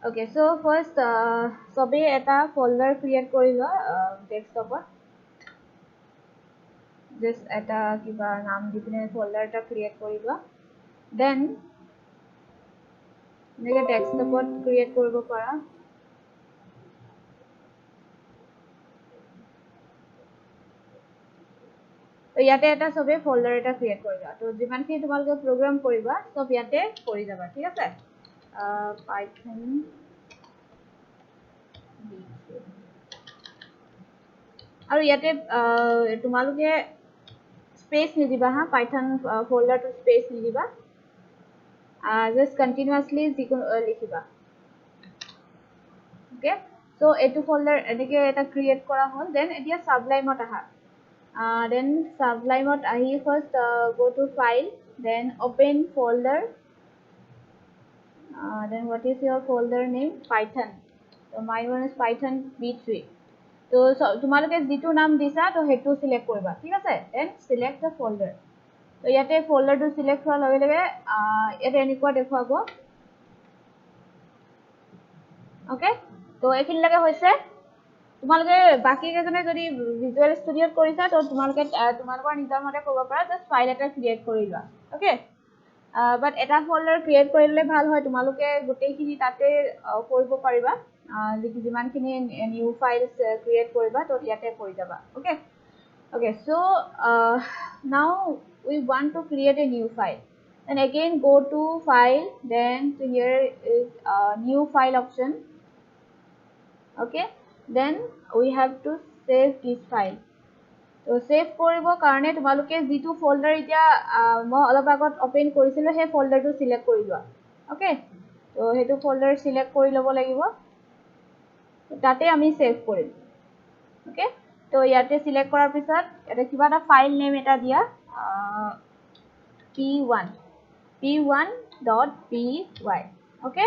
Okay, so first sobe eta folder create koriba desktop just eta kiba naam dipine folder eta create koriba then nege desktop create koribo para to yate eta sobe folder eta create koriba to jiman ki tumalke program koriba sob yate kori jaba thik ase python আৰু ইয়াতে তোমালোকে space নিদিবা হা Python folder two space নিদিবা just continuously লিখিবা okay so এটো folder এনেকে এটা ক্ৰিয়েট কৰা হ'ল দেন এতিয়া সাবলাইমত আহা then সাবলাইমত আহি first go to file then open folder then what is your folder name python so my one is python v3 তো তোমালোকে যেটো নাম দিছা তো হেতু সিলেক্ট কৰিবা ঠিক আছে দেন সিলেক্ট দ্য ফোল্ডাৰ তো ইয়াতে ফোল্ডাৰটো সিলেক্ট হোৱাৰ লগে লগে ইয়াতে এনেকুৱা দেখুৱাব ওকে তো এইখিনি লাগে হৈছে তোমালোকে বাকি কেজনে যদি ভিজুৱেল ষ্টুডিওত কৰিছা তো তোমালোকে তোমালোকৰ নিজৰ মতে কৰিব পাৰা জাস্ট ফাইল এটা ক্ৰিয়েট কৰি লোৱা ওকে বাট এটা ফোল্ডাৰ ক্ৰিয়েট কৰিলে ভাল হয় তোমালোকে গোটেইখিনি তাতে কৰিব পাৰিবা যিমানখিনি নিউ ফাইলস ক্ৰিয়েট কৰিবা তো ইয়াতে কৰি যাবা okay so now we want to create a new file and again go to file then here is new file option okay then we have to save this file তো save কৰিব কাৰণে তোমালোকে যেটো ফোল্ডাৰ এতিয়া মই অলপ আগত open কৰিছিল সেই ফোল্ডাৰটো সিলেক্ট কৰি লোৱা ওকে তো হেতু ফোল্ডাৰ সিলেক্ট কৰি লব লাগিব তাতে আমি সেভ কৰিম ওকে তো ইয়াতে সিলেক্ট কৰাৰ পিছত এটা কিবা এটা ফাইল নেম এটা দিয়া p1.py ওকে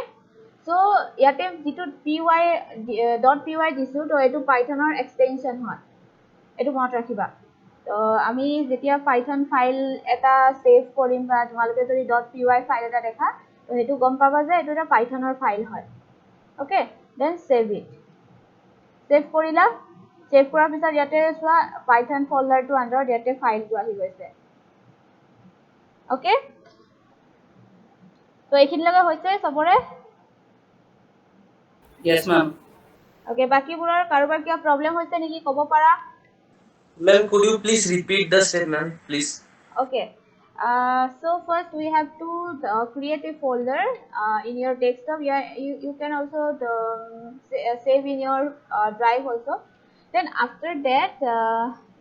সো ইয়াতে যেটো py.py দিছো তো এটো পাইথনৰ এক্সটেনশন হয় এটো মনত ৰাখিবা তো আমি যেতিয়া পাইথন ফাইল এটা সেভ কৰিম বা তোমালোকে যদি .py ফাইল এটা দেখা তো হেতু গম পাবা যে এটো এটা পাইথনৰ ফাইল হয় okay then save it save কৰিলা সেভ কৰাৰ পিছত ইয়াতে সোৱা পাইথন ফোল্ডাৰটো আন্ডাৰ ইয়াতে ফাইলটো আহি গৈছে ওকে তো এইখিনি লগা হৈছে সবৰে Yes, ma'am. ওকে বাকিবোৰৰ কাৰোবাৰ কিবা প্ৰবলেম হৈছে নেকি ক'ব পাৰা Ma'am, could you please repeat the statement, please? Okay. So first we have to create a folder in your desktop. Yeah, you can also save in your drive also. Then after that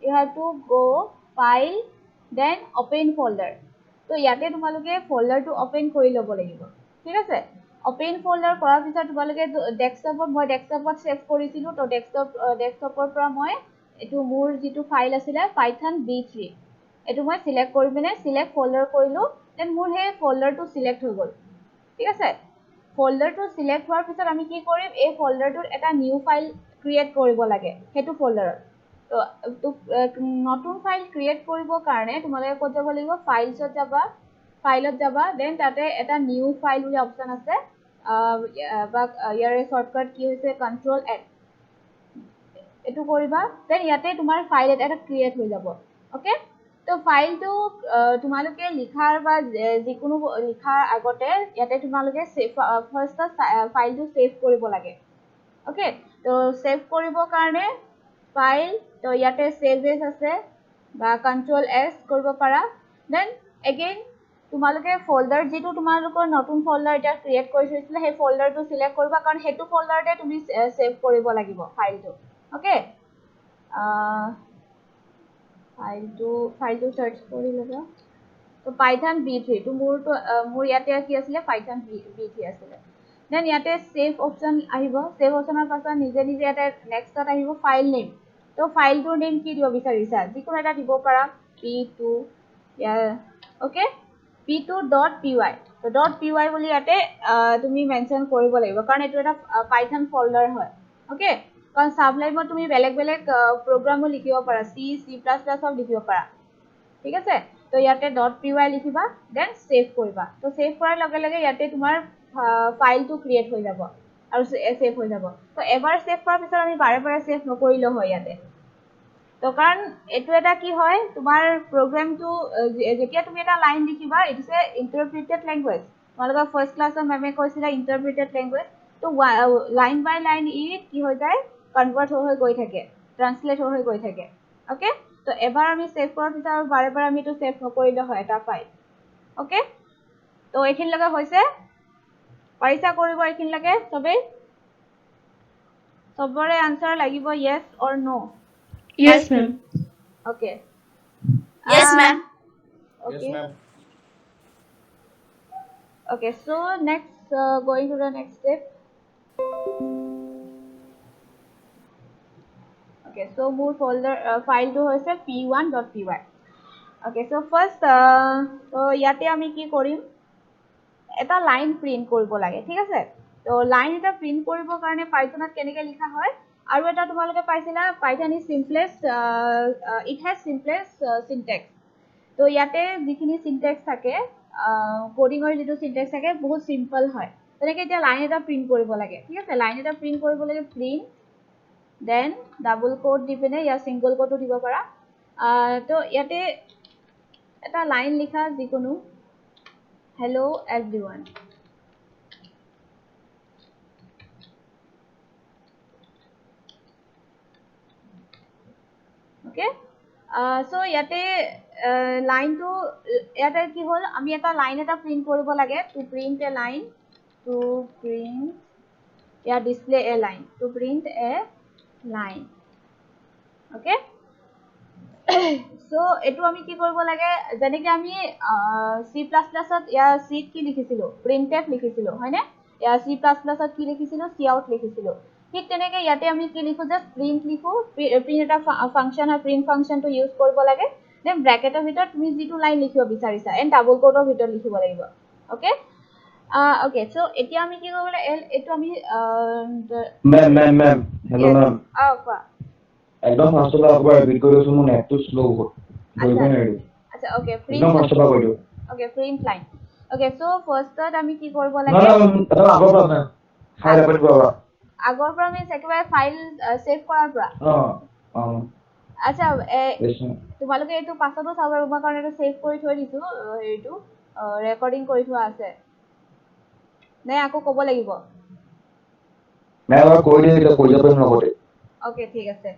you have to go file then open folder. So ইয়াতে তোমালোকে folder to open কৰি লব লাগিব ঠিক আছে open folder কৰাৰ পিছত তোমালোকে ডেস্কটপত মই ডেস্কটপত সেভ কৰিছিলো তো ডেস্কটপৰ পৰা মই এটো মোৰ যেটো ফাইল আছিল python v3 এটো মই সিলেক্ট কৰি পিনে সিলেক্ট ফোল্ডাৰ কৰিলো দেন মোৰ হে ফোল্ডাৰটো সিলেক্ট হৈ গল ঠিক আছে ফোল্ডাৰটো সিলেক্ট হোৱাৰ পিছত আমি কি কৰিম এই ফোল্ডাৰটোৰ এটা নিউ ফাইল ক্ৰিয়েট কৰিব লাগে হেতু ফোল্ডাৰৰ তো নতুন ফাইল ক্ৰিয়েট কৰিব কাৰণে তোমালোকে ক'ত যাব লাগিব ফাইলছত যাবা দেন তাতে এটা নিউ ফাইল বুলি অপচন আছে বা ইয়াৰে শৰ্টকাট কি হৈছে কন্ট্ৰোল এট এটো কৰিবা দেন ইয়াতে তোমাৰ ফাইল এটা ক্ৰিয়েট হৈ যাব ওকে তো ফাইলটো তোমালোকে লিখাৰ বা যিকোনো লিখাৰ আগতে ইয়াতে তোমালোকে ফাৰ্স্ট ফাইলটো সেভ কৰিব লাগে ওকে তো সেভ কৰিব কাৰণে ফাইল তো ইয়াতে সেভ এজ আছে বা কন্ট্ৰোল এস কৰিব পাৰা দেন এগেইন তোমালোকে ফোল্ডাৰ যেটো তোমালোকৰ নতুন ফোল্ডাৰ এটা ক্ৰিয়েট কৰি থৈছিল সেই ফোল্ডাৰটো সিলেক্ট কৰিবা কাৰণ হেতু ফোল্ডাৰতে তুমি সেভ কৰিব লাগিব ফাইলটো ওকে ফাইলটো সাৰ্চ কৰি লবা তো পাইথন v3 তো মোৰ ইয়াতে কি আছিল পাইথন v3 আছিল দেন ইয়াতে সেভ অপচন আহিব সেভ অপচনৰ পাছত নিজে নিজে এটা নেক্সটত আহিব ফাইল নেম তো ফাইলটোৰ নেম কি দিব বিচাৰিছা যিকোনো এটা দিব পাৰা p2 ওকে p2.py তো .py বুলি ইয়াতে তুমি মেনশন কৰিব লাগিব কাৰণ এটো এটা পাইথন ফোল্ডাৰ হয় ওকে কাৰণ সাবলাইমত তুমি বেলেগ প্ৰগ্ৰামো লিখিব পাৰা C সব লিখিব পাৰা ঠিক আছে তো ইয়াতে .py লিখিবা দেন সেভ কৰিবা তো সেভ কৰাৰ লগে লগে ইয়াতে তোমাৰ ফাইলটো ক্ৰিয়েট হৈ যাব আৰু সেভ হৈ যাব তো এবাৰ সেভ কৰাৰ পিছত আমি বাৰে বাৰে সেভ নকৰিলেও হয় ইয়াতে তো কাৰণ এটো এটা কি হয় তোমাৰ প্ৰগ্ৰামটো যেতিয়া তুমি এটা লাইন লিখিবা it is a interpreted language তোমালোকৰ ফাৰ্স্ট ক্লাছৰ মেমে কৈছিলে ইন্টাৰপ্ৰিটেড ল্যাঙ্গুৱেজ তো লাইন বাই লাইন ই কি হৈ যায় কনভাৰ্ট হৈ গৈ থাকে ট্ৰান্সলেট হৈ গৈ থাকে ওকে তো এবাৰ আমি সেভ কৰাৰ পিছত আৰু বাৰে বাৰে আমি তো সেভ নকৰিলে হয় এটা ফাইল ওকে তো এইখিনি লগা হৈছে পাৰিছা কৰিব এইখিনি লাগে সবেই সবৰে আনসাৰ লাগিব yes or no Yes, ma'am. okay Yes, ma'am. okay Yes, ma'am. okay so next going to the next step okay so মোৰ folder file to হৈছে p1.py okay so first so ইয়াতে আমি কি কৰিম এটা লাইন প্ৰিন্ট কৰিব লাগে ঠিক আছে তো লাইন এটা প্ৰিন্ট কৰিব কাৰণে পাইথনত কেনেকৈ লিখা হয় আৰু এটা তোমালোকে পাইছিলা Python is simplest it has simplest syntax তো ইয়াতে যিখিনি সিনট্যাক্স থাকে কোডিঙৰ যেটো সিনট্যাক্স থাকে বহুত সিম্পল হয় তেনেকৈ এতিয়া লাইন এটা প্ৰিন্ট কৰিব লাগে ঠিক আছে লাইন এটা প্ৰিন্ট কৰিব লাগে প্ৰিন্ট দেন ডাবল কোট দি পিনে ইয়া সিঙ্গল কোটও দিব পাৰা তো ইয়াতে এটা লাইন লিখা যিকোনো hello everyone okay so ইয়াতে লাইন টু ইয়াতে কি হল আমি এটা লাইন এটা প্ৰিন্ট কৰিব লাগে two print A line to print या display a line to print a line okay so এটো আমি কি কৰিব লাগে যেনেকৈ আমি C++ ত ইয়া C কি লিখিছিলো printf লিখিছিলো হয়নে ইয়া C++ ত কি লিখিছিলো cout লিখিছিলো ঠিক তেনেকৈ ইয়াতে আমি কি লিখো যে print লিখো print এটা ফাংচন হয় print ফাংচনটো ইউজ কৰিব লাগে দেন ব্ৰ্যাকেটৰ ভিতৰত তুমি যিটো লাইন লিখিব বিচাৰিছা এন্ড ডাবল কোটৰ ভিতৰত লিখিব লাগিব ওকে okay so এতিয়া আমি কি কৰিব লাগে এটো আমি Ma'am. Hello, ma'am. কোৱা একদম ফাৰ্ষ্টৰ পৰা আকৌ ৰিপিট কৰি আছো মোৰ নেটটো স্লো বহুত ধৰিব নোৱাৰিলো আচ্ছা okay একদম ফাৰ্ষ্টৰ পৰা কৈ দিও okay print line okay so first আমি কি কৰিব না লাগে এটা আগৰ পৰা না হাই ৰিপিট কৰা আগৰ পৰা আমি একেবাৰে ফাইল সেভ কৰাৰ পৰা আচ্ছা তোমালোকে এইটো পাছতো চাব পাৰিব কাৰণ এটা সেভ কৰি থৈ দিছো হেৰিটো ৰেকৰ্ডিং কৰি থোৱা আছে নে আকৌ ক'ব লাগিব নাই আৰু কৈ দিলে কৈ যাব নকতে ওকে ঠিক আছে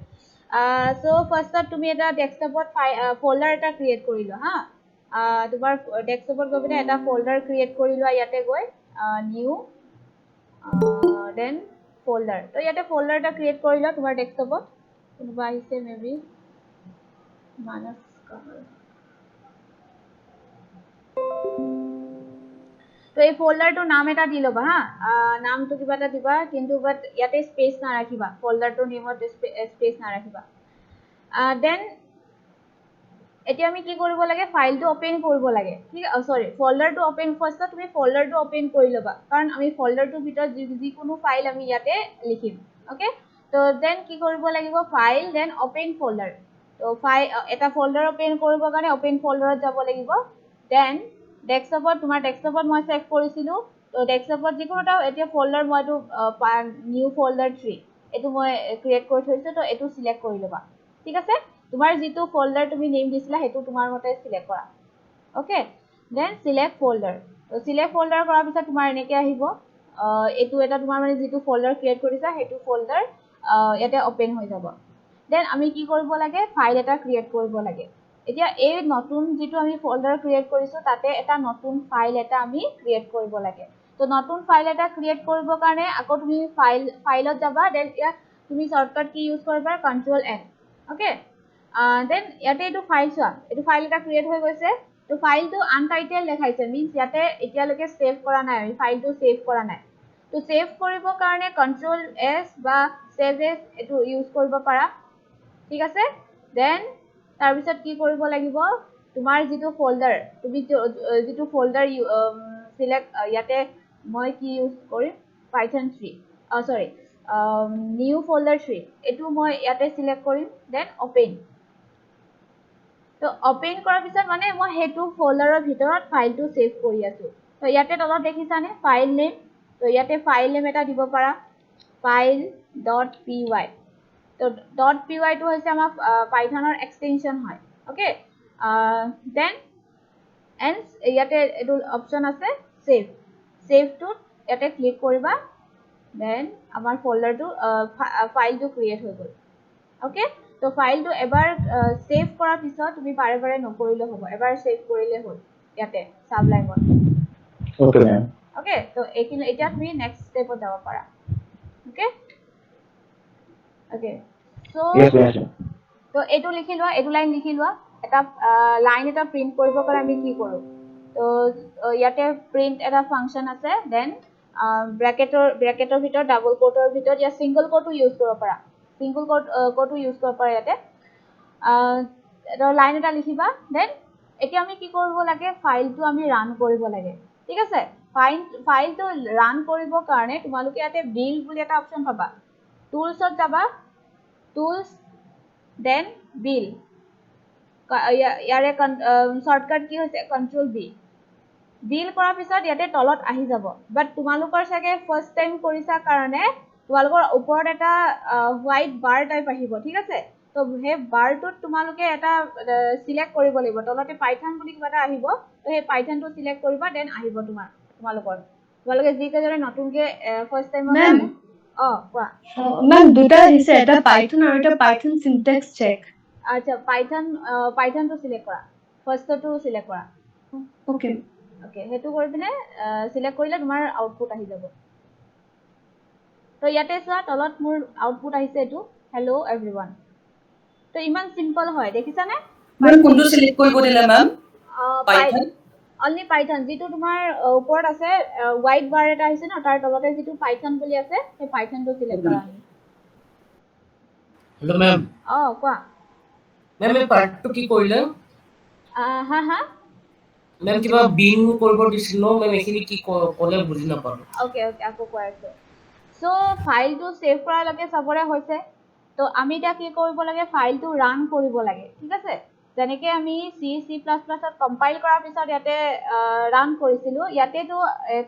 সো ফাৰ্ষ্টত তুমি এটা ডেস্কটপত ফোল্ডাৰ এটা ক্ৰিয়েট কৰিলো হা তোমাৰ ডেস্কটপত গৈ পিনে এটা ফোল্ডাৰ ক্ৰিয়েট কৰি লোৱা ইয়াতে গৈ নিউ দেন ফোল্ডাৰ তো ইয়াতে ফোল্ডাৰ এটা ক্ৰিয়েট কৰি লোৱা তোমাৰ ডেস্কটপত কোনোবা আহিছে মেবি মানস কামাল তো এই ফোল্ডাৰটোৰ নাম এটা দি ল'বা হা নামটো কিবা এটা দিবা কিন্তু বাট ইয়াতে স্পেচ নাৰাখিবা ফোল্ডাৰটোৰ নেমত স্পেচ নাৰাখিবা দেন এতিয়া আমি কি কৰিব লাগে ফাইলটো ওপেন কৰিব লাগে ঠিক সৰি ফোল্ডাৰটো ওপেন ফাৰ্ষ্টত তুমি ফোল্ডাৰটো ওপেন কৰি ল'বা কাৰণ আমি ফোল্ডাৰটোৰ ভিতৰত যিকোনো ফাইল আমি ইয়াতে লিখিম ওকে তো দেন কি কৰিব লাগিব ফাইল দেন ওপেন ফোল্ডাৰ তো এটা ফোল্ডাৰ ওপেন কৰিব কাৰণে ওপেন ফোল্ডাৰত যাব লাগিব দেন ডেস্কটপত তোমাৰ ডেস্কটপত মই সেভ কৰিছিলো তো ডেস্কটপত যিকোনো এটা এতিয়া ফোল্ডাৰ মই এইটো নিউ ফোল্ডাৰ 3 এইটো মই ক্ৰিয়েট কৰি থৈছো তো এইটো সিলেক্ট কৰি ল'বা ঠিক আছে তোমাৰ যিটো ফোল্ডাৰ তুমি নেম দিছিলা হেতু তোমাৰ মতে সিলেক্ট কৰা ওকে দেন সিলেক্ট ফোল্ডাৰ তো সিলেক্ট ফোল্ডাৰ কৰাৰ পিছত তোমাৰ এনেকৈ আহিব এইটো এটা তোমাৰ মানে যিটো ফোল্ডাৰ ক্ৰিয়েট কৰিছা হেতু ফোল্ডাৰ ইয়াতে ওপেন হৈ যাব দেন আমি কি কৰিব লাগে ফাইল এটা ক্ৰিয়েট কৰিব লাগে এতিয়া এই নতুন যেটো আমি ফোল্ডাৰ ক্ৰিয়েট কৰিছো তাতে এটা নতুন ফাইল এটা আমি ক্ৰিয়েট কৰিব লাগে তো নতুন ফাইল এটা ক্ৰিয়েট কৰিব কাৰণে আকৌ তুমি ফাইলত যাবা দেন তুমি শৰ্টকাট কি ইউজ কৰিবা কন্ট্ৰোল এন ওকে দেন ইয়াতে এইটো ফাইল চোৱা এইটো ফাইল এটা ক্ৰিয়েট হৈ গৈছে তো ফাইলটো আনটাইটেল দেখাইছে মিন্স ইয়াতে এতিয়ালৈকে সেভ কৰা নাই আমি ফাইলটো সেভ কৰা নাই তো সেভ কৰিবৰ কাৰণে কন্ট্ৰোল এস বা সেভ এস এইটো ইউজ কৰিব পাৰা ঠিক আছে দেন তাৰ পিছত কি কৰিব লাগিব তোমাৰ যেটো ফোল্ডাৰ তুমি যেটো ফোল্ডাৰ সিলেক্ট ইয়াতে মই কি ইউজ কৰিম পাইথন 3 সৰি নিউ ফোল্ডাৰ 3 এটো মই ইয়াতে সিলেক্ট কৰিম দেন ওপেন তো ওপেন কৰাৰ পিছত মানে মই হেতু ফোল্ডাৰৰ ভিতৰত ফাইলটো সেভ কৰি আছো তো ইয়াতে তলত দেখিছানে ফাইল নেম তো ইয়াতে ফাইল নেম এটা দিব পাৰা file.py তো .py টো হৈছে আমাৰ পাইথনৰ এক্সটেনশন হয় ওকে দেন এন্ড ইয়াতে এটো অপচন আছে সেভ টু ইয়াতে ক্লিক কৰিবা দেন আমাৰ ফোল্ডাৰটো ফাইলটো ক্ৰিয়েট হৈ গ'ল ওকে তো ফাইলটো এবাৰ সেভ কৰাৰ পিছত তুমি বাৰে বাৰে নকৰিলে হ'ব এবাৰ সেভ কৰিলে হ'ল ইয়াতে সাবলাইমত Okay, ma'am. ওকে তো এইখিনি এতিয়া তুমি নেক্সট স্টেপত যাব পাৰা okay okay so Yes, ma'am. তো এইটো লিখি লোৱা এইটো লাইন লিখি লোৱা এটা লাইন এটা প্ৰিন্ট কৰিব কাৰণে আমি কি কৰো তো ইয়াতে প্ৰিন্ট এটা ফাংচন আছে দেন ব্ৰেকেটৰ ভিতৰত ডাবল কোটৰ ভিতৰত ইয়া সিঙ্গল কোটও ইউজ কৰিব পাৰা সিঙ্গল কোটও ইউজ কৰিব পাৰা ইয়াতে এটা লাইন এটা লিখিবা দেন এতিয়া আমি কি কৰিব লাগে ফাইলটো আমি ৰান কৰিব লাগে ঠিক আছে ফাইলটো ৰান কৰিব কাৰণে তোমালোকে ইয়াতে বিল্ড বুলি এটা অপচন পাবা টুলছত যাবা টুলছ দেন বিল্ড ইয়াৰে শৰ্টকাট কি হৈছে কন্ট্ৰোল বি বিল্ড কৰাৰ পিছত ইয়াতে তলত আহি যাব বাট তোমালোকৰ চাগে ফাৰ্স্ট টাইম কৰিছা কাৰণে তোমালোকৰ ওপৰত এটা হোৱাইট বাৰ টাইপ আহিব ঠিক আছে তো হে বাৰটোত তোমালোকে এটা সিলেক্ট কৰিব লাগিব তলতে পাইথন বুলি কিবা এটা আহিব তো হে পাইথনটো সিলেক্ট কৰিবা দেন আহিব তোমালোকে যি কেজৰে নতুনকে ফাৰ্স্ট টাইমৰ Ma'am. কোৱা Ma'am, দুটা আহিছে এটা পাইথন আৰু এটা পাইথন সিনট্যাক্স চেক আচ্ছা পাইথনটো সিলেক্ট কৰা ফাৰ্স্টটো সিলেক্ট কৰা ওকে ওকে হেতু কৰি পিনে সিলেক্ট কৰিলে তোমাৰ আউটপুট আহি যাব তো ইয়াতে চোৱা তলত মোৰ আউটপুট আহিছে এটো হেল্ল এভৰিওয়ান তো ইমান সিম্পল হয় দেখিছানে মানে কোনটো সিলেক্ট কৰিব দিলে ম্যাম পাইথন অনলি পাইথন যেটো তোমাৰ ওপৰত আছে হোৱাইট বাৰ এটা আহিছে ন তাৰ তলতে যেটো পাইথন বুলি আছে সেই পাইথনটো সিলেক্ট কৰা হেল্ল ম্যাম কোৱা ম্যাম এই পাৰ্টটো কি কৰিলে হা ম্যাম কিবা বিন কৰিব দিছিল ন ম্যাম এখিনি কি ক'লে বুজি নাপালো ওকে আকৌ কৈ আছো সো ফাইলটো সেভ কৰাৰ লগে সবৰে হৈছে তো আমি এটা কি কৰিব লাগে ফাইলটো ৰান কৰিব লাগে ঠিক আছে যেনেকে আমি C++ ত কম্পাইল কৰাৰ পিছত ইয়াতে ৰান কৰিছিলো ইয়াতে তো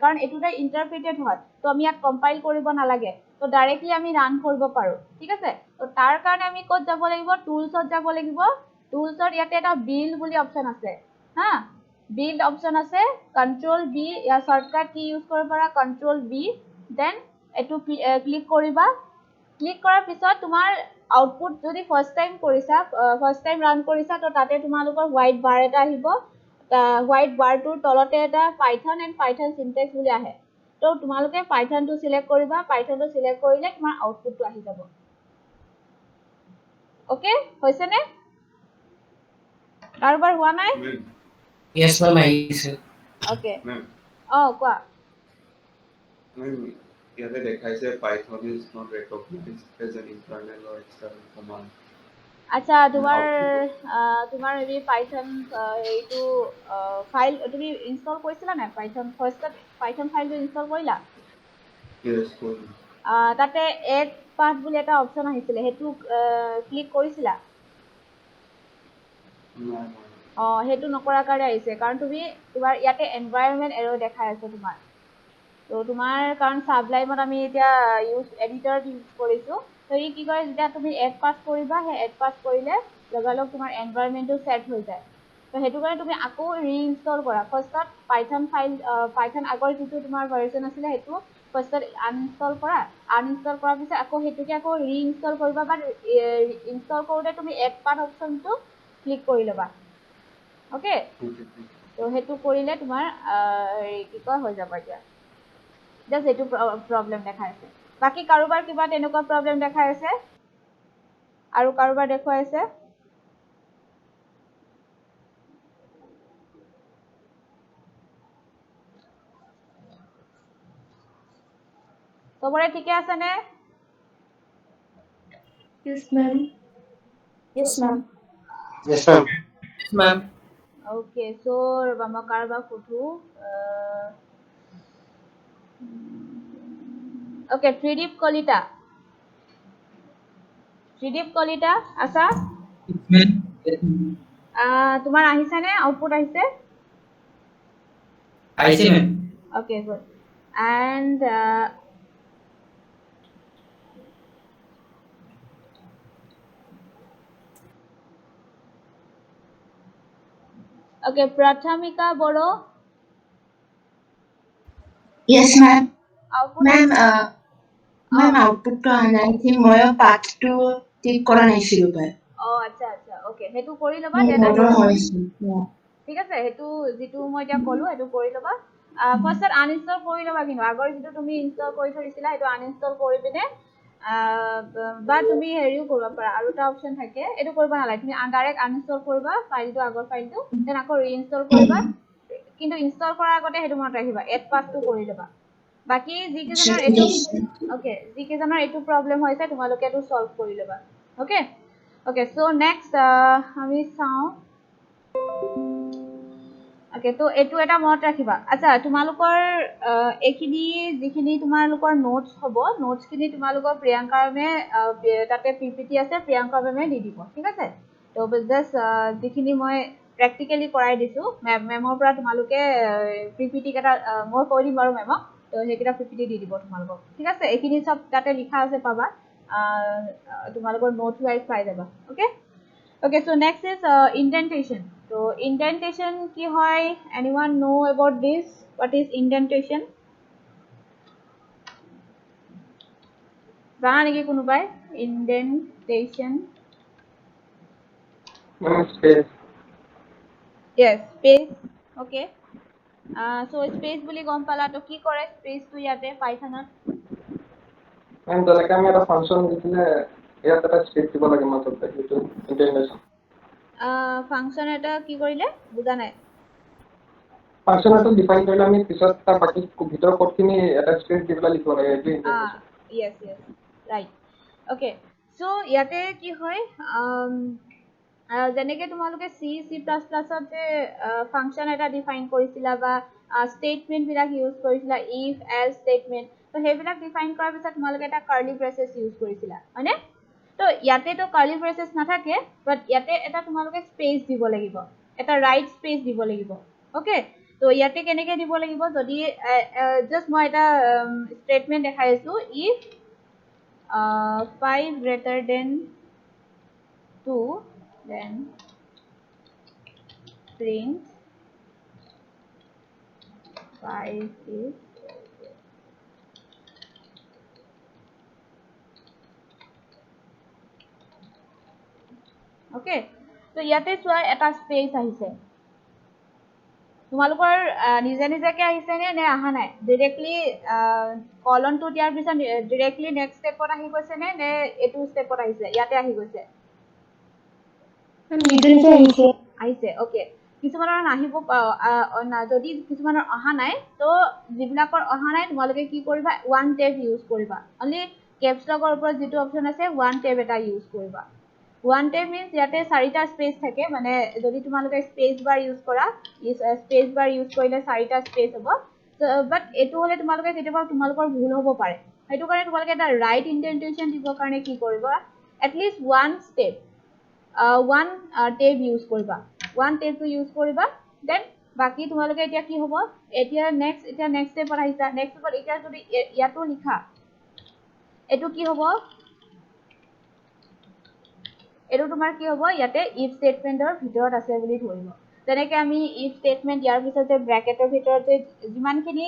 কাৰণ এটোটা ইন্টাৰপ্ৰিটেড হয় তো আমি ইয়াত কম্পাইল কৰিব নালাগে তো ডাইৰেক্টলি আমি ৰান কৰিব পাৰো ঠিক আছে তো তাৰ কাৰণে আমি ক'ত যাব লাগিব টুলছত যাব লাগিব টুলছত ইয়াতে এটা বিল্ড বুলি অপচন আছে হা বিল্ড অপচন আছে কন্ট্ৰোল বি ইয়া শৰ্টকাট কি ইউজ কৰিব পাৰা কন্ট্ৰোল বি দেন এটো ক্লিক কৰিবা ক্লিক কৰাৰ পিছত তোমাৰ আউটপুট যদি ফাৰ্স্ট টাইম কৰিছা ফাৰ্স্ট টাইম ৰান কৰিছা তো তাতে তোমালোকৰ হোৱাইট বাৰ এটা আহিব হোৱাইট বাৰটোৰ তলতে এটা পাইথন এণ্ড পাইথন সিনট্যাক্স বুলি আহে তো তোমালোকে পাইথনটো সিলেক্ট কৰিবা পাইথনটো সিলেক্ট কৰিলে তোমাৰ আউটপুটটো আহি যাব ওকে হৈছে নে কাৰোবাৰ হোৱা নাই ইয়েস ম্যাম আহিছে ওকে Ma'am, কোৱা ইয়াতে দেখাইছে Python is not recognized as an internal or external command. আচ্ছা তোমাৰ এই পাইথন এইটো ফাইল তুমি ইনষ্টল কৰিছিলা না পাইথন ফাৰ্স্টত পাইথন ফাইলটো ইনষ্টল কৰিলা Yes, cool. তাতে এড পাথ বুলি এটা অপচন আহিছিলে হেতু ক্লিক কৰিছিলা No. হেতু নকৰাৰ কাৰণে আহিছে কাৰণ তোমাৰ ইয়াতে এনভায়ৰনমেন্ট এৰৰ দেখাই আছে তোমাৰ তো তোমাৰ কাৰণ সাবলাইমত আমি এতিয়া এডিটৰ ইউজ কৰিছো তো ই কি কৰে যেতিয়া তুমি এড পাস কৰিবা হে এড পাস কৰিলে লগালগ তোমাৰ এনভায়ৰনমেন্টটো সেট হৈ যায় তো হেতু কাৰণে তুমি আকৌ ৰিইনষ্টল কৰা ফাৰ্স্টত পাইথন পাইথন আগৰ যেটো তোমাৰ ভাৰ্সন আছিল হেতু ফাৰ্স্টত আনইনষ্টল কৰাৰ পিছত আকৌ হেতুকে আকৌ ৰিইনষ্টল কৰিবা বা ইনষ্টল কৰোতে তুমি এড পাথ অপচনটো ক্লিক কৰি লবা ওকে তো হেতু কৰিলে তোমাৰ কি কয় হৈ যাব এতিয়া জাস্ট এটো প্ৰবলেম দেখাই আছে বাকি কাৰোবাৰ কিবা তেনেকুৱা প্ৰবলেম দেখাই আছে আৰু কাৰোবাৰ দেখুৱাই আছে সবৰে ঠিকে আছে নে Yes, ma'am. Yes, ma'am. Yes, ma'am. Ma'am okay so ৰবা কাৰোবাৰ ফুটু ওকে ত্ৰিদীপ কলিতা আছা তোমাৰ আহিছে নে আউটপুট আহিছে আহিছে ma'am okay good and Okay, Prathamika Boro, Yes, ma'am. output Ma'am, ma'am, oh, output to analyze more part to the corona issue. oh, আচ্ছা আচ্ছা okay হেতু কৰি লবা Ma'am, দেন no, আহি no, যাব yeah. ঠিক আছে হেতু যেটো মই এতিয়া কলো হেতু কৰি লবা ফাৰ্স্টত আনইনষ্টল কৰি লবা কিন্তু আগৰ যেটো তুমি ইনষ্টল কৰি থৈছিলা হেতু আনইনষ্টল কৰি পিনে বা তুমি হেৰিও কৰিব পাৰা আৰু এটা অপচন থাকে এটো কৰিব নালাগে তুমি ডাইৰেক্ট আনইনষ্টল কৰিবা ফাইলটো আগৰ ফাইলটো দেন আকৌ ৰিইনষ্টল কৰিবা কিন্তু ইনষ্টল কৰাৰ আগতে হেতু মনত ৰাখিবা এড পাছটো কৰি লবা বাকি যিকেজনৰ এটো ওকে যিকেজনৰ এটো প্ৰবলেম হৈছে তোমালোকে এটো সলভ কৰি লবা ওকে ওকে সো নেক্সট আমি চাও ওকে তো এটো এটা মনত ৰাখিবা আচ্ছা তোমালোকৰ এখিনি যিখিনি তোমালোকৰ নোটস হ'ব নোটস খিনি তোমালোকৰ প্ৰিয়াঙ্কা মে তাতে পিপিটি আছে প্ৰিয়াঙ্কা মে দি দিব ঠিক আছে তো জাস্ট যিখিনি মই প্ৰ্যাকটিক্যালি কৰাই দিছো মেমৰ পৰা তোমালোকে পিপিটি কেটা মই কৈ দিম বাৰু মেমক তো হেকিটা পিপিটি দি দিব তোমালোকক ঠিক আছে এখিনি সব তাতে লিখা আছে পাবা তোমালোকৰ নোটস ওয়াইজ পাই যাবা okay Okay, so next is indentation. So indentation ki hoy? Anyone know about this? What is indentation? Jana neki kunubai? Indentation. Space. Yes, space. Okay. So space boli gom pala to ki kore space tu yate Python. And the like a function is a space like indentation. Function eta ki korile? Buja nai. Function define কৰিলে আমি পিছত তাৰ বাকি ভিতৰ কোডখিনি এটা space দি পেলাই লিখিব লাগে এইটো intention yes right okay so ইয়াতে কি হয় যেনেকে তোমালোকে C C++ তে ফাংশন এটা ডিফাইন কৰিছিলা বা স্টেটমেন্ট বিলাক ইউজ কৰিছিলা if else স্টেটমেন্ট তো হেবিলাক ডিফাইন কৰাৰ পিছত তোমালোকে এটা কাৰ্লি ব্ৰেচেছ ইউজ কৰিছিলা হয়নে তো ইয়াতে তো কাৰ্লি ব্ৰেচেছ নাথাকে বাট ইয়াতে এটা তোমালোকে স্পেস দিব লাগিব এটা ৰাইট স্পেস দিব লাগিব ওকে তো ইয়াতে কেনেকে দিব লাগিব যদি জাস্ট মই এটা স্টেটমেন্ট দেখাইছো if 5 greater than 2 then print 5 is okay তো ইয়াতে সোয়া এটা স্পেস আহিছে তোমালোকৰ নিজে নিজেকে আহিছে নে আহা নাই ডাইৰেক্টলি কলন টু দিয়াৰ পিছত ডাইৰেক্টলি নেক্সট স্টেপত আহি গৈছে নে এটো স্টেপত আহিছে ইয়াতে আহি গৈছে নিজে নিজে আহিছে ওকে কিছুমানৰ নাহিব যদি কিছুমানৰ অহা নাই তো যিবিলাকৰ অহা নাই তোমালোকে কি কৰিবা ওৱান টেব ইউজ কৰিবা অনলি কেপছ লগৰ ওপৰত যেটো অপচন আছে ওৱান টেব এটা ইউজ কৰিবা One tab means ইয়াতে চাৰিটা স্পেস থাকে মানে যদি তোমালোকে স্পেস বাৰ ইউজ কৰা স্পেস বাৰ ইউজ কৰিলে চাৰিটা স্পেস হ'ব বাট এটো হলে তোমালোকে কেতিয়াবা তোমালোকৰ ভুল হ'ব পাৰে হেতু কাৰণে তোমালোকে এটা ৰাইট ইনডেন্টেশন দিবৰ কাৰণে কি কৰিবা at least one step one tab use কৰিবা one tab to ইউজ কৰিবা দেন বাকি তোমালোকে এতিয়া কি হ'ব এতিয়া নেক্সট স্টেপত আহিছা নেক্সট স্টেপত এতিয়া যদি ইয়াতো লিখা এটো কি হ'ব এটো তোমাৰ কি হ'ব ইয়াতে if স্টেটমেন্টৰ ভিতৰত আছে বুলি ধৰিব যেনেকৈ আমি if স্টেটমেন্ট ইয়াৰ পিছতে ব্ৰ্যাকেটৰ ভিতৰত যিমানখিনি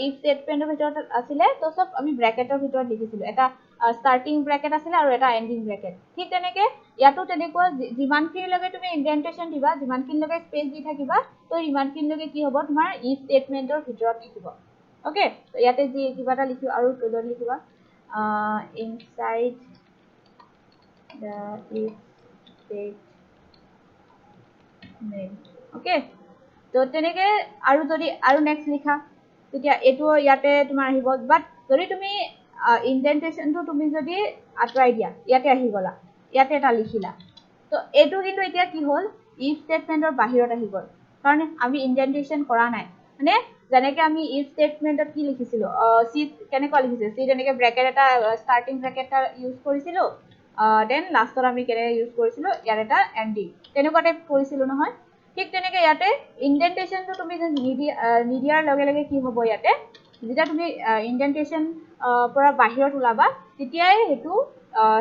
if স্টেটমেন্টৰ ভিতৰত আছিল তো সব আমি ব্ৰ্যাকেটৰ ভিতৰত লিখিছিলো এটা স্টাৰ্টিং ব্ৰ্যাকেট আছিল আৰু এটা এন্ডিং ব্ৰ্যাকেট ঠিক তেনেকৈ ইয়াতো তেনেকুৱা যিমানখিনি লগে তুমি ইনডেন্টেশন দিবা যিমানখিনি লগে স্পেস দি থাকিবা তো ইমানখিনি লগে কি হ'ব তোমাৰ if স্টেটমেন্টৰ ভিতৰত থাকিব ওকে তো ইয়াতে যি কিবা এটা লিখি আৰু তলত লিখিবা inside the if statement okay তো তেনেকে আৰু যদি আৰু নেক্সট লিখা তেতিয়া এটো ইয়াতে তোমাৰ আহিব বাট যদি তুমি ইনডেন্টেশনটো তুমি যদি আতৰাই দিয়া ইয়াতে আহি গলা ইয়াতে এটা লিখিলা তো এটো কিন্তু এতিয়া কি হ'ল if স্টেটমেন্টৰ বাহিৰত আহি গল কাৰণ আমি ইনডেন্টেশন কৰা নাই মানে যেনেকে আমি if স্টেটমেন্টত কি লিখিছিলো সি কেনেকৈ লিখিছে সি তেনেকে ব্ৰ্যাকেট এটা স্টাৰ্টিং ব্ৰ্যাকেট এটা ইউজ কৰিছিলো দেন লাষ্টত আমি কেনে ইউজ কৰিছিলো ইয়াৰ এটা এন্ডিং তেনেকুৱা টাইপ কৰিছিলো নহয় ঠিক তেনেকে ইয়াতে ইনডেন্টেশনটো তুমি নিদিয়াৰ লগে লগে কি হ'ব ইয়াতে যেতিয়া তুমি ইনডেন্টেশন পৰা বাহিৰত ওলাবা তেতিয়াই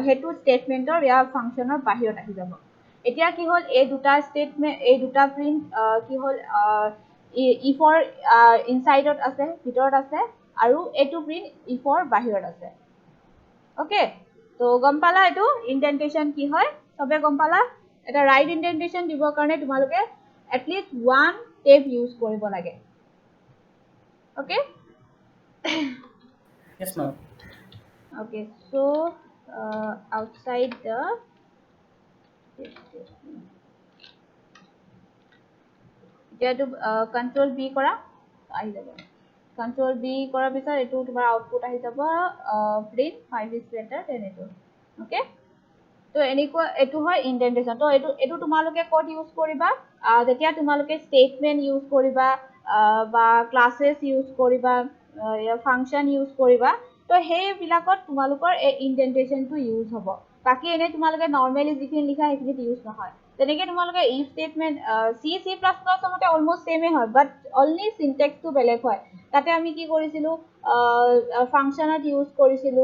হেতু স্টেটমেন্টৰ ইয়া ফাংশনৰ বাহিৰত আহি যাব এতিয়া কি হ'ল এই দুটা স্টেটমেন্ট এই দুটা প্ৰিন্ট কি হ'ল ইফৰ ইনসাইডত আছে ভিতৰত আছে আৰু এইটো প্ৰিন্ট ইফৰ বাহিৰত আছে ওকে তো গম পালা এটো ইনডেন্টেশন কি হয় সবে গম পালা এটা ৰাইট ইনডেন্টেশন দিবৰ কাৰণে তোমালোকে at least one tape use কৰিব লাগে okay Yes, ma'am. okay so outside the যেটো কন্ট্ৰোল বি কৰা আহি যাব কন্ট্ৰোল বি কৰাৰ পিছত এটো তোমাৰ আউটপুট আহি যাব প্ৰিন্ট 5 is greater than এটো ওকে তো এনেকুৱা এটো হয় ইনডেন্টেশন তো এটো তোমালোকে কোড ইউজ কৰিবা যেতিয়া তোমালোকে স্টেটমেন্ট ইউজ কৰিবা বা ক্লাसेस ইউজ কৰিবা या ফাংশন ইউজ কৰিবা তো সেই বিলাকত তোমালোকৰ এই ইনডেন্টেশনটো ইউজ হ'ব বাকি এনে তোমালোকে নরমালি যিখিনি লিখা সেইখিনি ইউজ নহয় তেনেকে তোমালোকে ইফ স্টেটমেন্ট C++ মতে অলমোস্ট সেমে হয় বাট অনলি সিনট্যাক্সটো বেলেগ হয় তাতে আমি কি কৰিছিলো ফাংশনত ইউজ কৰিছিলো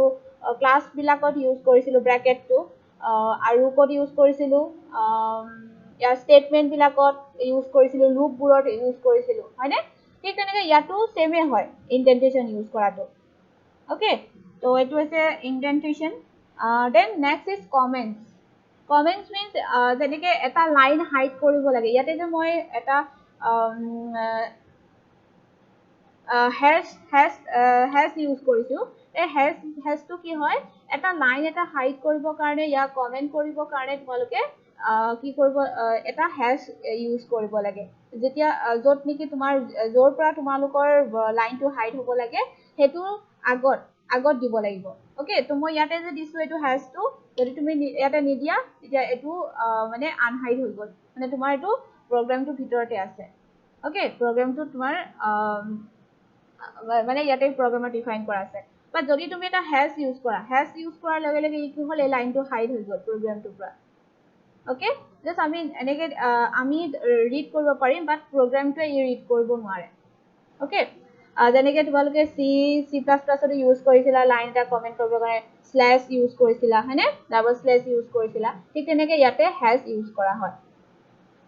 ক্লাস বিলাকত ইউজ কৰিছিলো ব্ৰ্যাকেটটো আৰু কোড ইউজ কৰিছিলো या স্টেটমেন্ট বিলাকত ইউজ কৰিছিলো লুপ বোৰত ইউজ কৰিছিলো হয়নে ঠিক তেনেকে ইয়াতো সেমে হয় ইনডেন্টেশন ইউজ কৰাটো ওকে তো এটো আছে indentation then next is comments comments means যেনেকে এটা লাইন হাইড কৰিব লাগে ইয়াতে যে মই এটা has ইউজ কৰিছো এই has টো কি হয় এটা লাইন এটা হাইড কৰিব কাৰণে या কমেন্ট কৰিব কাৰণে তোমালোকে কি কৰিব এটা has ইউজ কৰিব লাগে যেতিয়া যত নেকি তোমাৰ জোৰ পৰা তোমালোকৰ লাইনটো হাইড হ'ব লাগে হেতু আগত দিব লাগিব ওকে তো মই ইয়াতে যে দিছো এটো has টো যদি তুমি ইয়াতে নিদিয়া তেতিয়া এটো মানে আনহাইড হৈ গল মানে তোমাৰ এটো প্ৰগ্ৰামটো ভিতৰতে আছে ওকে প্ৰগ্ৰামটো তোমাৰ মানে ইয়াতে প্ৰগ্ৰামত ডিফাইন কৰা আছে বাট যদি তুমি এটা has ইউজ কৰাৰ লগে লগে কি হ'ল এই লাইনটো হাইড হৈ গল প্ৰগ্ৰামটোৰ পৰা ওকে জাস্ট আমি এনেকে আমি ৰিড কৰিব পাৰিম বাট প্ৰগ্ৰামটোৱে ৰিড কৰিব নোৱাৰে ওকে যেনেকে তোমালোকে C++ ত ইউজ কৰিছিলা লাইন এটা কমেন্ট কৰিবৰ কাৰণে স্ল্যাশ ইউজ কৰিছিলা হয়নে ডাবল স্ল্যাশ ইউজ কৰিছিলা ঠিক তেনেকে ইয়াতে has ইউজ কৰা হয়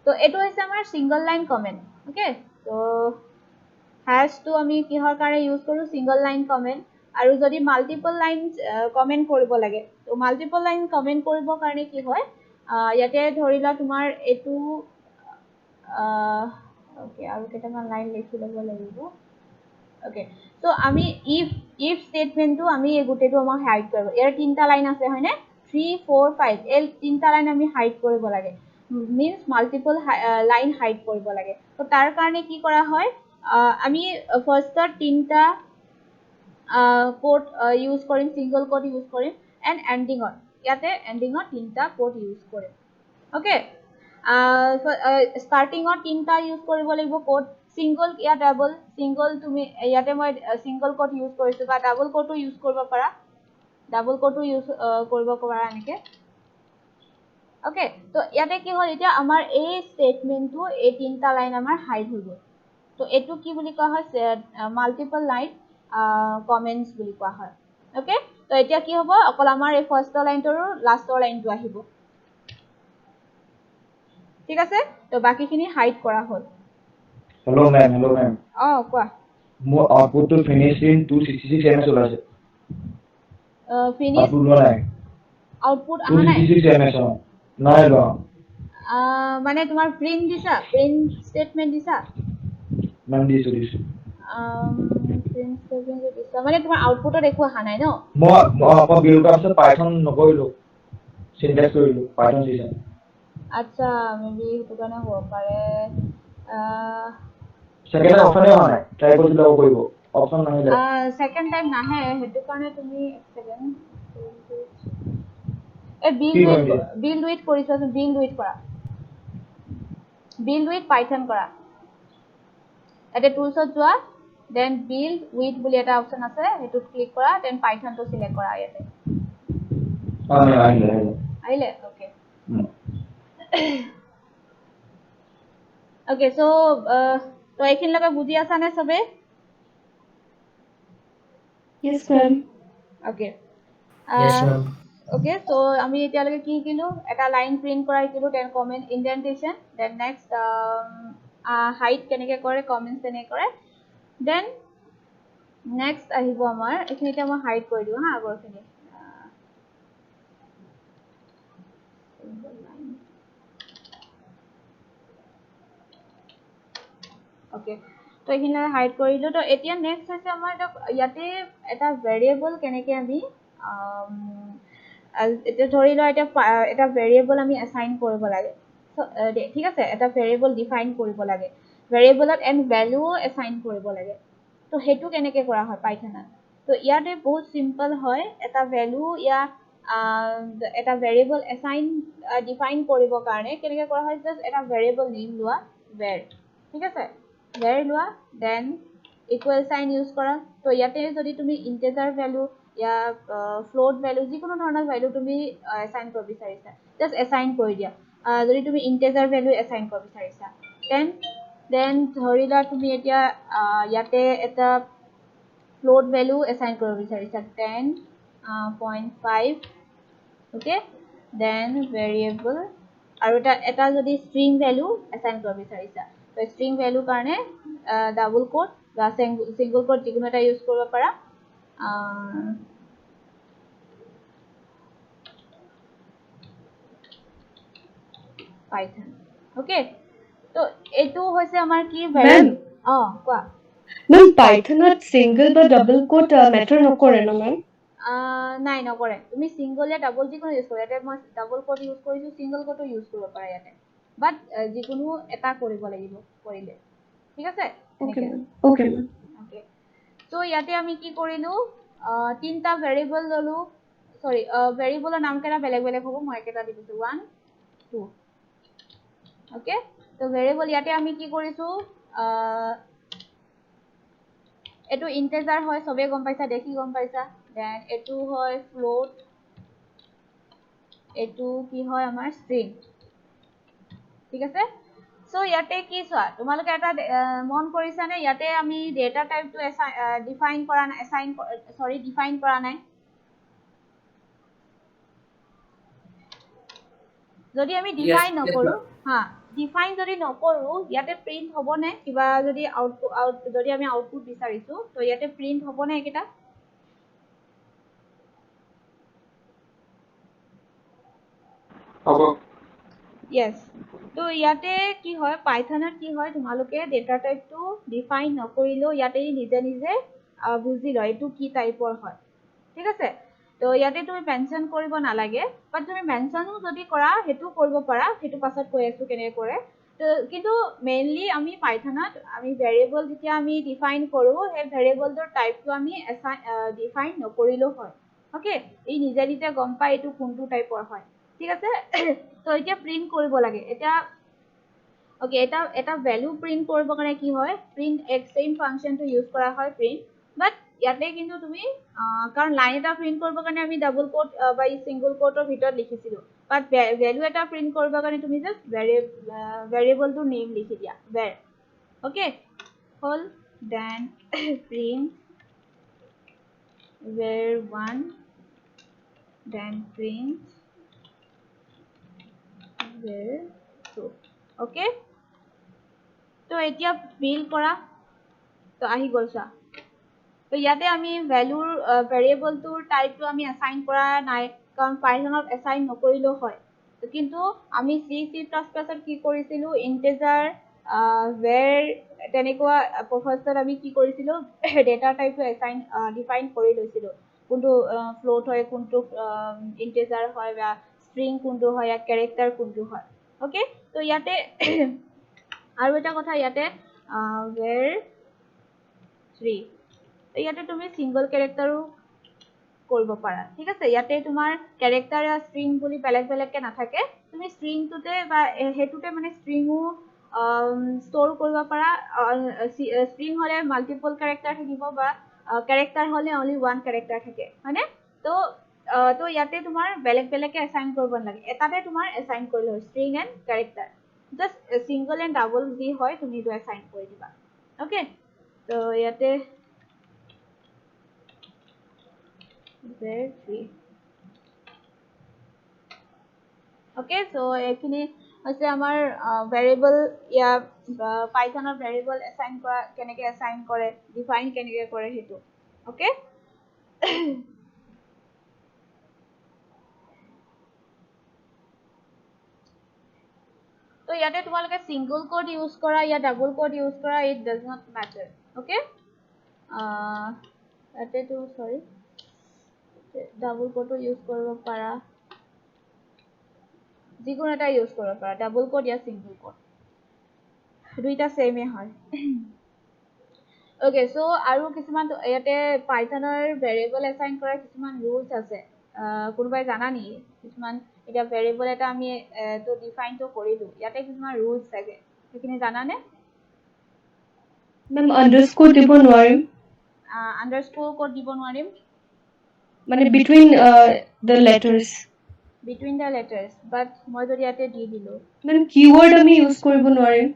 তো এটো হৈছে আমাৰ সিঙ্গল লাইন কমেন্ট ওকে তো has টো আমি কিহৰ কাৰণে ইউজ কৰো সিঙ্গল লাইন কমেন্ট আৰু যদি মাল্টিপল লাইন কমেন্ট কৰিব লাগে তো মাল্টিপল লাইন কমেন্ট কৰিবৰ কাৰণে কি হয় ইয়াতে ধৰিলা তোমাৰ এটো ওকে আৰু কেটামান লাইন লিখি লব লাগিব ওকে সো আমি if স্টেটমেন্টটো আমি এই গুটেটো আমাক হাইড কৰিব ইয়াৰ তিনটা লাইন আছে হয়নে 3 4 5 এই তিনটা লাইন আমি হাইড কৰিব লাগে means multiple line হাইড কৰিব লাগে তো তাৰ কাৰণে কি কৰা হয় আমি ফাৰ্স্টৰ তিনটা কোড ইউজ কৰিম সিঙ্গল কোড ইউজ কৰিম এন্ড এন্ডিংত ইয়াতে এন্ডিংত তিনটা কোড ইউজ কৰিম ওকে স্টাৰ্টিংত তিনটা ইউজ কৰিব লাগিব কোড সিঙ্গল या ডাবল সিঙ্গল তুমি ইয়াতে মই সিঙ্গল কোড ইউজ কৰিছো বা ডাবল কোডও ইউজ কৰিব পাৰা ডাবল কোডও ইউজ কৰিব পাৰা এনেকে ওকে তো ইয়াতে কি হ'ল এতিয়া আমাৰ এই স্টেটমেন্টটো এই তিনটা লাইন আমাৰ হাইড হৈ গল তো এটো কি বুলি কোৱা হয় মাল্টিপল লাইন কমেন্টস বুলি কোৱা হয় ওকে তো এতিয়া কি হ'ব অকল আমাৰ এই ফাৰ্স্ট লাইনটোৰ লাষ্টৰ লাইনটো আহিব ঠিক আছে তো বাকিখিনি হাইড কৰা হ'ল হেল্ল' মেম কোৱা মোৰ আউটপুটটো ফিনিশ ইন 266 ms ওলাইছে ফিনিশ আউটপুট নাই আউটপুট আহা নাই 266 ms নাই লোৱা মানে তোমাৰ প্ৰিন্ট দিছা প্ৰিন্ট স্টেটমেন্ট দিছা মেম দিছো প্ৰিন্ট স্টেটমেন্ট দিছা মানে তোমাৰ আউটপুটত একো আহা নাই ন মই বিল কৰাৰ পিছত পাইথন নকৰিলো সিনট্যাক্স কৰিলো পাইথন দিছে আচ্ছা মেবি হেতু কাৰণে হ'ব পাৰে সেকেন্ড অপশনে হোৱা নাই ট্ৰাই কৰি লব কৰিব অপশন নাহিলে সেকেন্ড টাইম নাহে হেতু কাৰণে তুমি এক সেকেন্ড বিল উইথ কৰিছা বিল উইথ কৰা বিল উইথ পাইথন কৰা এতে টুলছত যোৱা দেন বিল উইথ বুলি এটা অপশন আছে হেতুত ক্লিক কৰা দেন পাইথনটো সিলেক্ট কৰা ইয়াতে আহিলে ওকে ওকে সো তো এইখিন লগে বুজি আছা নে সবে Yes, ma'am. Okay Yes, ma'am. Okay, so আমি এতিয়ালৈকে কি শিকিলো এটা লাইন প্ৰিন্ট কৰা শিকিলো then comment indentation then next height কেনেকৈ কৰে কমেন্টস কেনেকৈ কৰে দেন নেক্সট আহিব আমাৰ এইখিনিতে মই হাইট কৰি দিওঁ হা আগৰখিনি Okay, তো এইখিনি হাইড কৰিলো তো এতিয়া নেক্সট হৈছে আমাৰ ইয়াতে এটা ভেৰিয়েবল কেনেকৈ আমি এটা ধৰি লোৱা এটা ভেৰিয়েবল আমি এছাইন কৰিব লাগে ঠিক আছে এটা ভেৰিয়েবল ডিফাইন কৰিব লাগে ভেৰিয়েবলত এন ভ্যালু এছাইন কৰিব লাগে তো হেতু কেনেকৈ কৰা হয় পাইথনত তো ইয়াতে বহুত সিম্পল হয় এটা ভ্যালু এটা ভেৰিয়েবল এছাইন ডিফাইন কৰিব কাৰণে কেনেকৈ কৰা হয় জাস্ট এটা ভেৰিয়েবল নেম লোৱা var ঠিক আছে var লোৱা দেন ইকুৱেল সাইন ইউজ কৰা তো ইয়াতে যদি তুমি ইন্টিজাৰ ভ্যালু या ফ্লোট ভ্যালু যিকোনো ধৰণৰ ভ্যালু তুমি এছাইন কৰিব বিচাৰিছা জাস্ট এছাইন কৰি দিয়া যদি তুমি ইন্টিজাৰ ভ্যালু এছাইন কৰিব বিচাৰিছা দেন ধৰিলা তুমি এতিয়া ইয়াতে এটা ফ্লোট ভ্যালু এছাইন কৰিব বিচাৰিছা 10.5 ওকে দেন ভেৰিয়েবল আৰু এটা যদি স্ট্ৰিং ভ্যালু এছাইন কৰিব বিচাৰিছা তো স্ট্ৰিং ভ্যালু কাৰণে ডাবল কোট বা সিঙ্গল কোট যিকোনো এটা ইউজ কৰিব পাৰা পাইথন ওকে তো এটো হৈছে আমাৰ কি ভ্যালু কোৱা মেম পাইথনত সিঙ্গল বা ডাবল কোট মেটাৰ নকৰে ন মেম নাই নকৰে তুমি সিঙ্গল या ডাবল যিকোনো ইউজ কৰা এটা মই ডাবল কোট ইউজ কৰিছো সিঙ্গল কোটো ইউজ কৰিব পাৰা ইয়াতে বাট যিকোনো এটা কৰিব লাগিব কৰিলে ঠিক আছে okay ma'am okay ma'am okay তো ইয়াতে আমি কি কৰিলো তিনটা ভেৰিয়েবল ললো সৰি ভেৰিয়েবলৰ নাম কেটা বেলেগ বেলেগ হ'ব মই একেটা দিছো 1 2 ওকে তো ভেৰিয়েবল ইয়াতে আমি কি কৰিছো এটো ইন্টিজাৰ হয় সবে গম পাইছা দেখি গম পাইছা দেন এটো হয় ফ্লোট এটো কি হয় আমাৰ স্ট্ৰিং ঠিক আছে সো ইয়াতে কি চোৱা তোমালোকে এটা মন কৰিছা নে ইয়াতে আমি ডেটা টাইপটো ডিফাইন কৰা নাই ডিফাইন কৰা নাই যদি আমি ডিফাইন নকৰো ডিফাইন যদি নকৰো ইয়াতে প্ৰিন্ট হ'বনে কিবা যদি যদি আমি আউটপুট বিচাৰিছো তো ইয়াতে প্ৰিন্ট হ'বনে এটা হ'ব yes তো ইয়াতে কি হয় পাইথনত কি হয় তোমালোকে ডেটা টাইপটো ডিফাইন নকৰিলেও ইয়াতে নিজে নিজে বুজি লয় এইটো কি টাইপৰ হয় ঠিক আছে তো ইয়াতে তুমি মেনশন কৰিব নালাগে বাট তুমি মেনশনো যদি কৰা হেতু কৰিব পাৰা হেতু পাছত কৈ আছো কেনে কৰে তো কিন্তু মেইনলি আমি পাইথনত আমি ভেৰিয়েবল যেতিয়া আমি ডিফাইন কৰো হে ভেৰিয়েবলটোৰ টাইপটো আমি ডিফাইন নকৰিলেও হয় ওকে এই নিজে নিজে গম পায় এইটো কোনটো টাইপৰ হয় ঠিক আছে তো এতিয়া প্ৰিন্ট কৰিব লাগে এটা ওকে এটা ভ্যালু প্ৰিন্ট কৰিব কাৰণে কি হয় প্ৰিন্ট এক সেম ফাংশনটো ইউজ কৰা হয় প্ৰিন্ট বাট ইয়াতে কিন্তু তুমি কাৰণ লাইন এটা প্ৰিন্ট কৰিব কাৰণে আমি ডাবল কোট বা সিঙ্গল কোটৰ ভিতৰত লিখিছিলো বাট ভ্যালু এটা প্ৰিন্ট কৰিব কাৰণে তুমি জাস্ট ভেৰিয়েবলটোৰ নেম লিখি দিয়া var ওকে হল then print var1 then print var2 okay তো এতিয়া বিল কৰা তো আহি গল চা তো ইয়াতে আমি ভ্যালুৰ ভেৰিয়েবলটোৰ টাইপটো আমি এছাইন কৰা নাই কাৰণ পাইথনত এছাইন নকৰিলেও হয় কিন্তু আমি C++ত কি কৰিছিলো ইন্টিজাৰ var তেনেকুৱা প্ৰফেসৰ আমি কি কৰিছিলো ডেটা টাইপটো এছাইন ডিফাইন কৰি লৈছিলো কোনটো ফ্লোট হয় কোনটো ইন্টিজাৰ হয় বা স্ট্ৰিং কোনটো হয় বা ক্যাৰেক্টাৰ কোনটো হয় ওকে তো ইয়াতে আৰু এটা কথা ইয়াতে var3 ইয়াতে তুমি সিঙ্গল ক্যাৰেক্টাৰো কৰিব পাৰা ঠিক আছে ইয়াতে তোমাৰ ক্যাৰেক্টাৰ আৰু স্ট্ৰিং বুলি বেলেগ বেলেগকে নাথাকে তুমি স্ট্ৰিংটোতে বা হেতুতে মানে স্ট্ৰিংও ষ্ট'ৰ কৰিব পাৰা স্ট্ৰিং হলে মাল্টিপল ক্যাৰেক্টাৰ থাকিব বা ক্যাৰেক্টাৰ হলে অনলি ওয়ান ক্যাৰেক্টাৰ থাকে হয়নে তো তো ইয়াতে তোমাৰ বেলেগ বেলেগকে এছাইন কৰিব নালাগে এটাতে তোমাৰ এছাইন কৰিলে হয় string and character just single and double যি হয় তুমি এইটো এছাইন কৰি দিবা ওকে তো ইয়াতে var3 Okay, so এইখিনি হৈছে আমাৰ ভেৰিয়েবল ইয়া পাইথনৰ ভেৰিয়েবল এসাইন কৰা কেনেকৈ এসাইন কৰে ডিফাইন কেনেকৈ কৰে সেইটো okay তো ইয়াতে তোমালোকে সিঙ্গল কোড ইউজ কৰা ইয়া ডাবল কোড ইউজ কৰা ইট ডাজ নট ম্যাটাৰ ওকে ইয়াতে তো সৰি ডাবল কোডও ইউজ কৰিব পাৰা যিকোনো এটা ইউজ কৰিব পাৰা ডাবল কোড ইয়া সিঙ্গল কোড দুইটা সেমে হয় ওকে সো আৰু কিছুমান ইয়াতে পাইথনৰ ভেৰিয়েবল এসাইন কৰা কিছুমান ৰুলস আছে কোনোবাই জানা নেকি কিছুমান এটা ভেৰিয়েবল এটা আমি তো ডিফাইন তো কৰিলো ইয়াতে কিছুমান ৰুলস থাকে সেইখিনি জানা নে মেম আন্ডাৰস্কোৰ দিব নোৱাৰিম আন্ডাৰস্কোৰ কোড দিব নোৱাৰিম মানে between the letters between the letters but মই যদি ইয়াতে দি দিলো মেম কিৱৰ্ড আমি ইউজ কৰিব নোৱাৰিম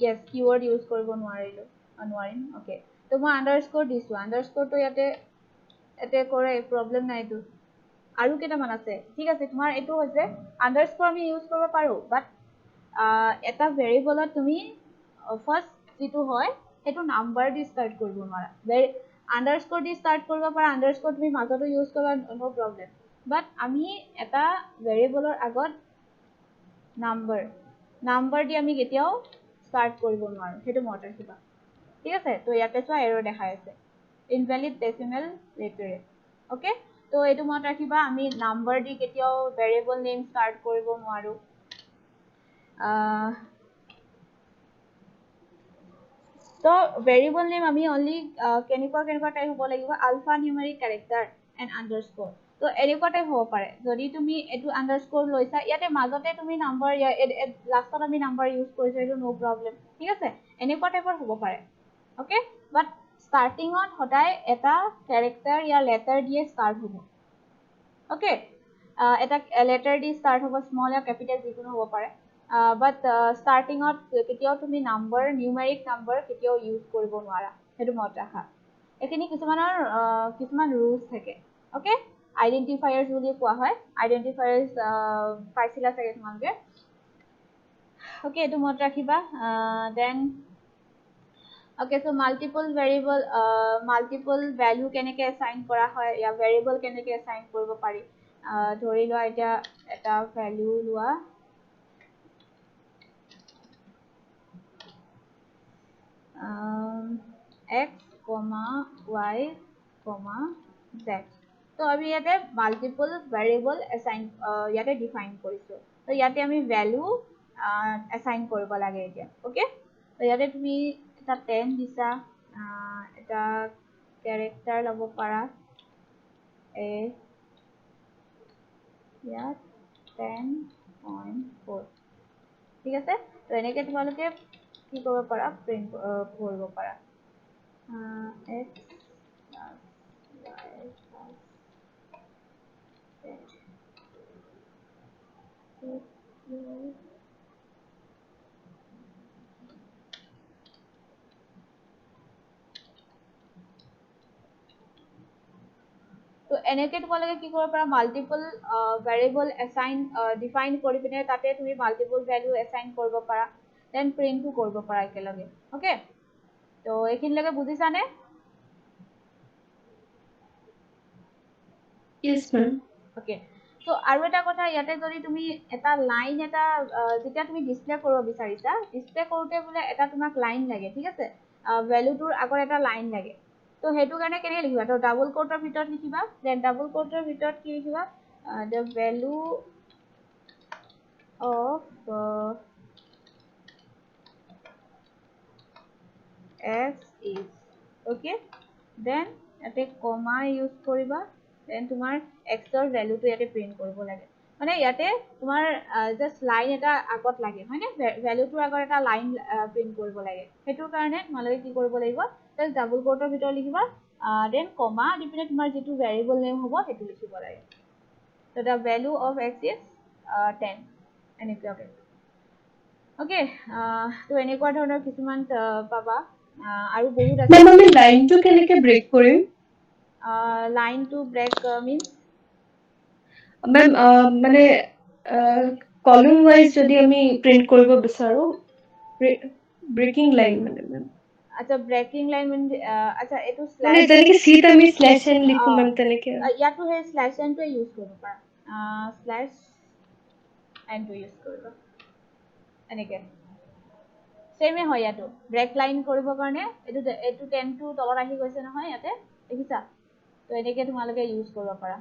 yes keyword use কৰিব নোৱাৰিম okay তো মই আন্ডাৰস্কোৰ দিছো আন্ডাৰস্কোৰ তো ইয়াতে কৰে প্ৰবলেম নাই তো আৰু কেইটামান আছে ঠিক আছে তোমাৰ এটো হৈছে আন্ডাৰস্কোৰ আমি ইউজ কৰিব পাৰো বাট এটা ভেৰিয়েবলত তুমি ফাৰ্স্ট যেটো হয় হেতু নাম্বাৰ দি স্টাৰ্ট কৰিব নোৱাৰা আন্ডাৰস্কোৰ দি স্টাৰ্ট কৰিব পাৰা আন্ডাৰস্কোৰ তুমি মাজতো ইউজ কৰা নো প্ৰবলেম বাট আমি এটা ভেৰিয়েবলৰ আগত নাম্বাৰ দি আমি কেতিয়াও স্টাৰ্ট কৰিব নোৱাৰো হেতু মনত ৰাখিবা ঠিক আছে তো ইয়াতে চোৱা এৰৰ দেখাই আছে ইনভ্যালিড ডেসিমেল লেটাৰ ওকে তো এটো মনত ৰাখিবা আমি নাম্বাৰ দি কেতিয়াও ভেৰিয়েবল নেম স্টাৰ্ট কৰিব নোৱাৰো তো ভেৰিয়েবল নেম আমি অনলি কেনেকুৱা টাইপ হ'ব লাগিব ULFA numeric character and underscore তো এনেকুৱা টাইপ হ'ব পাৰে যদি তুমি এটো আন্ডাৰস্কোৰ লৈছা ইয়াতে মাজতে তুমি নাম্বাৰ লাষ্টত আমি নাম্বাৰ ইউজ কৰিছো এটো নো প্ৰবলেম ঠিক আছে এনেকুৱা টাইপৰ হ'ব পাৰে ওকে বাট স্টাৰ্টিংত সদায় এটা ক্যাৰেক্টাৰ ইয়া লেটাৰ দিয়ে স্টাৰ্ট হ'ব ওকে এটা লেটাৰ দি স্টাৰ্ট হ'ব স্মল ইয়া ক্যাপিটাল যিকোনো হ'ব পাৰে বাট স্টাৰ্টিংত কেতিয়াও তুমি নাম্বাৰ নিউমেৰিক নাম্বাৰ কেতিয়াও ইউজ কৰিব নোৱাৰা হেতু মনত ৰাখা এখিনি কিছুমান ৰুলস থাকে ওকে আইডেন্টিফায়াৰ্স বুলি কোৱা হয় আইডেন্টিফায়াৰ্স পাইছিলা চাগে তোমালোকে ওকে এটো মনত ৰাখিবা then okay so multiple value কেনেকৈ এসাইন কৰা হয় ইয়া ভেৰিয়েবল কেনেকৈ এসাইন কৰিব পাৰি ধৰি লোৱা এটা ভ্যালু লোৱা x, y, z তো আমি ইয়াতে মাল্টিপল ভেৰিয়েবল এসাইন ইয়াতে ডিফাইন কৰিছো তো ইয়াতে আমি ভ্যালু এসাইন কৰিব লাগে এতিয়া ওকে তো ইয়াতে তুমি এটা 10 দিছা এটা ক্যাৰেক্টাৰ লব পাৰা ইয়াত 10.4 ঠিক আছে তো এনেকে তোমালোকে কি কৰিব পাৰা প্ৰিন্ট কৰিব পাৰা x y তো এনেকে তোমালোকে কি কৰিব পাৰা মাল্টিপল ভেৰিয়েবল এসাইন ডিফাইন কৰি পিনে তাতে তুমি মাল্টিপল ভ্যালু এসাইন কৰিব পাৰা দেন প্ৰিন্টও কৰিব পাৰা একেলগে ওকে তো এইখিনিলৈকে বুজিছানে ইয়েস ম্যাম ওকে সো আৰু এটা কথা ইয়াতে যদি তুমি এটা লাইন এটা যেতিয়া তুমি ডিসপ্লে কৰিব বিচাৰিছা ডিসপ্লে কৰোতে বলে এটা তোমাক লাইন লাগে ঠিক আছে ভ্যালুটোৰ আগত এটা লাইন লাগে তো হেতু কাৰণে কেনে লিখিবা তো ডাবল কোটৰ ভিতৰত লিখিবা দেন ডাবল কোটৰ ভিতৰত কি লিখিবা the value of x is okay then ইয়াতে কমা ইউজ কৰিবা দেন তোমাৰ x ৰ ভ্যালুটো ইয়াতে প্ৰিন্ট কৰিব লাগে মানে ইয়াতে তোমাৰ জাস্ট লাইন এটা আগত লাগে হয়নে ভ্যালুটোৰ আগত এটা লাইন প্ৰিন্ট কৰিব লাগে হেতুৰ কাৰণে তোমালোকে কি কৰিব লাগিব জাস্ট ডাবল কোটৰ ভিতৰত লিখিবা দেন কমা দি পিনে তোমাৰ যেটো ভেৰিয়েবল নেম হ'ব হেতু লিখিব লাগে so the value of x is 10 এনেকুৱা ওকে তো এনেকুৱা ধৰণৰ কিছুমান পাবা আৰু বহুত আছে মেম আমি লাইনটো কেনেকৈ ব্ৰেক কৰিম line to break means ma'am মানে কলম ৱাইজ যদি আমি প্ৰিন্ট কৰিব বিচাৰো ব্ৰেকিং লাইন মানে মেম আচ্ছা ব্ৰেকিং লাইন মানে আচ্ছা এইটো মানে স্ল্যাশ যেনেকে চিত আমি স্লেশ এন লিখো মেম তেনেকে ইয়াতো সেই স্ল্যাশ এনটো ইউজ কৰিব পাৰা স্ল্যাশ এনটো ইউজ কৰিবা এনেকে সেমে হয় ইয়াতো ব্ৰেক লাইন কৰিবৰ কাৰণে এইটো 10 টো তলত আহি গৈছে নহয় ইয়াতে দেখিছা তো এনেকে তোমালোকে ইউজ কৰিব পাৰা